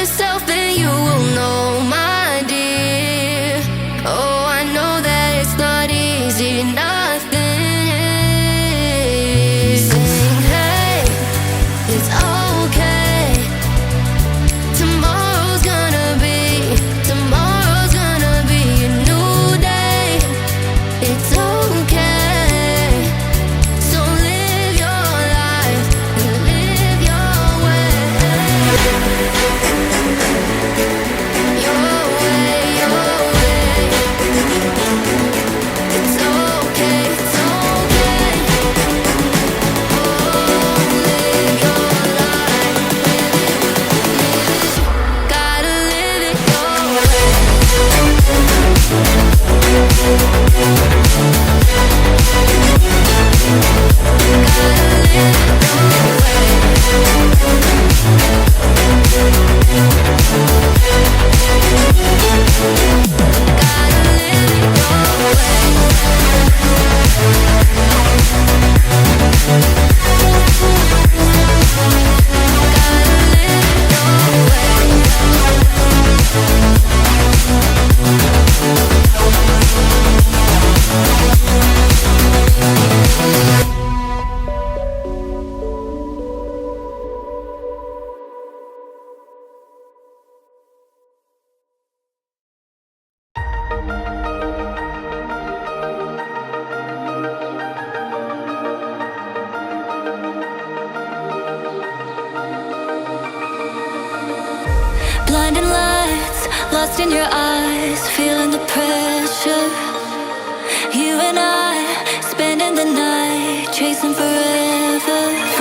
yourself, then you will know, my dear. Oh, I know that it's not easy, nothing. Saying, hey, it's okay. Tomorrow's gonna be a new day. It's okay. So live your life and live your way. Your way, your way. It's okay, it's okay. Oh, live your life. Gotta live it your way. Blinding lights, lost in your eyes, feeling the pressure. You and I, spending the night, chasing forever.